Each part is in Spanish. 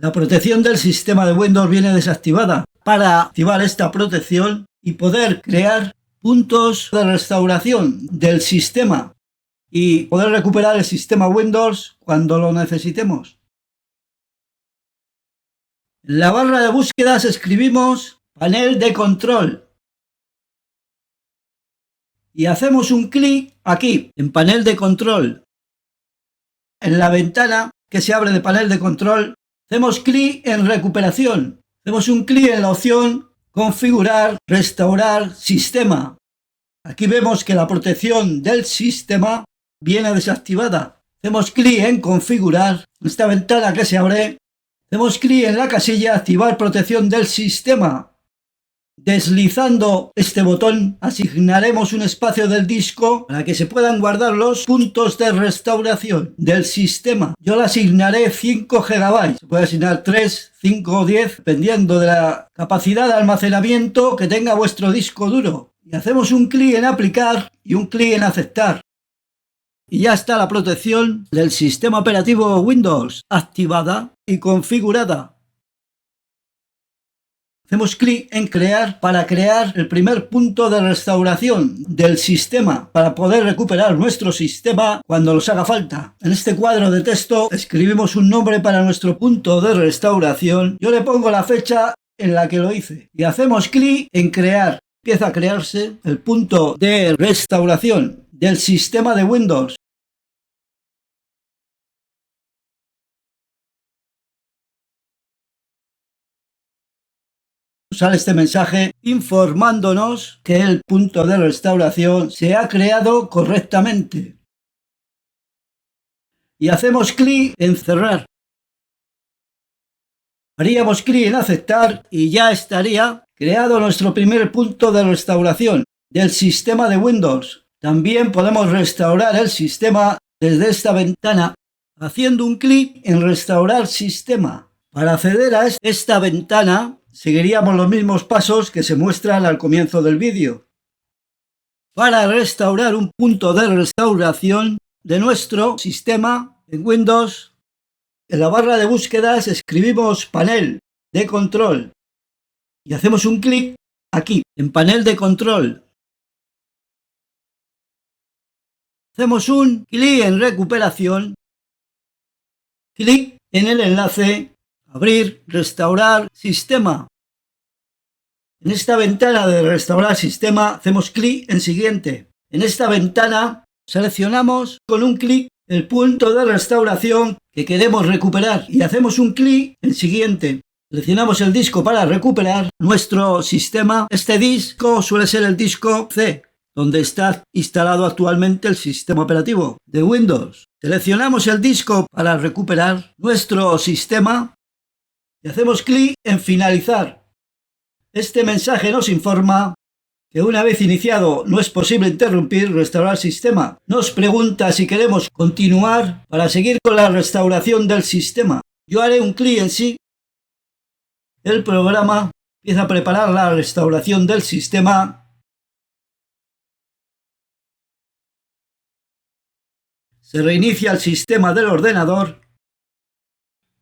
La protección del sistema de Windows viene desactivada. Para activar esta protección y poder crear puntos de restauración del sistema y poder recuperar el sistema Windows cuando lo necesitemos. En la barra de búsquedas escribimos panel de control y hacemos un clic aquí en panel de control. En la ventana que se abre de panel de control hacemos clic en recuperación. Hacemos un clic en la opción configurar, restaurar sistema. Aquí vemos que la protección del sistema viene desactivada. Hacemos clic en configurar. En esta ventana que se abre, hacemos clic en la casilla activar protección del sistema. Deslizando este botón asignaremos un espacio del disco para que se puedan guardar los puntos de restauración del sistema. Yo le asignaré 5 GB. Se puede asignar 3, 5 o 10 dependiendo de la capacidad de almacenamiento que tenga vuestro disco duro. Y hacemos un clic en aplicar y un clic en aceptar. Y ya está la protección del sistema operativo Windows activada y configurada. Hacemos clic en crear para crear el primer punto de restauración del sistema para poder recuperar nuestro sistema cuando nos haga falta. En este cuadro de texto escribimos un nombre para nuestro punto de restauración. Yo le pongo la fecha en la que lo hice y hacemos clic en crear. Empieza a crearse el punto de restauración del sistema de Windows. Sale este mensaje informándonos que el punto de restauración se ha creado correctamente. Y hacemos clic en cerrar. Haríamos clic en aceptar y ya estaría creado nuestro primer punto de restauración del sistema de Windows. También podemos restaurar el sistema desde esta ventana haciendo un clic en restaurar sistema. Para acceder a esta ventana seguiríamos los mismos pasos que se muestran al comienzo del vídeo. Para restaurar un punto de restauración de nuestro sistema en Windows, en la barra de búsquedas escribimos panel de control y hacemos un clic aquí en panel de control. Hacemos un clic en recuperación, clic en el enlace abrir, restaurar sistema. En esta ventana de restaurar sistema hacemos clic en siguiente. En esta ventana seleccionamos con un clic el punto de restauración que queremos recuperar y hacemos un clic en siguiente. Seleccionamos el disco para recuperar nuestro sistema. Este disco suele ser el disco C, donde está instalado actualmente el sistema operativo de Windows. Seleccionamos el disco para recuperar nuestro sistema y hacemos clic en finalizar. Este mensaje nos informa que una vez iniciado no es posible interrumpir restaurar sistema. Nos pregunta si queremos continuar para seguir con la restauración del sistema. Yo haré un clic en sí. El programa empieza a preparar la restauración del sistema. Se reinicia el sistema del ordenador.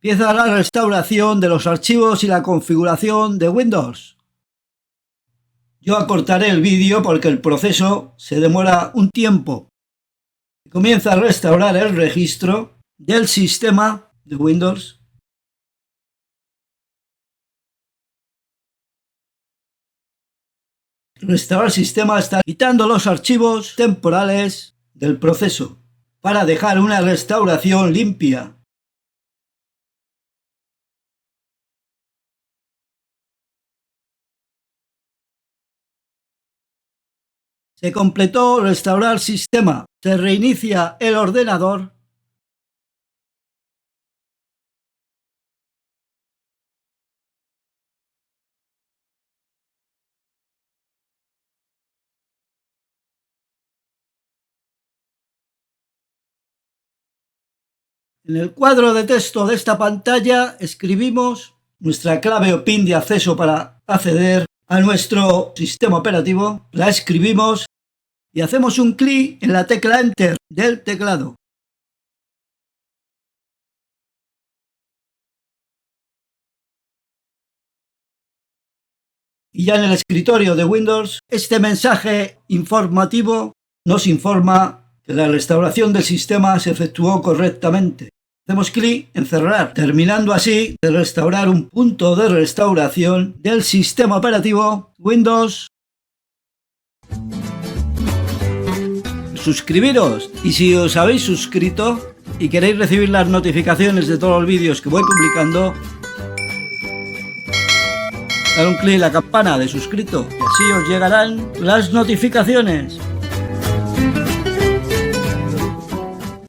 Empieza la restauración de los archivos y la configuración de Windows. Yo acortaré el vídeo porque el proceso se demora un tiempo. Comienza a restaurar el registro del sistema de Windows. Restaurar sistema está quitando los archivos temporales del proceso para dejar una restauración limpia. Se completó restaurar sistema. Se reinicia el ordenador. En el cuadro de texto de esta pantalla escribimos nuestra clave o PIN de acceso para acceder a nuestro sistema operativo. La escribimos y hacemos un clic en la tecla Enter del teclado. Y ya en el escritorio de Windows, este mensaje informativo nos informa que la restauración del sistema se efectuó correctamente. Hacemos clic en cerrar, terminando así de restaurar un punto de restauración del sistema operativo Windows. Suscribiros, y si os habéis suscrito y queréis recibir las notificaciones de todos los vídeos que voy publicando, dar un clic en la campana de suscrito y así os llegarán las notificaciones.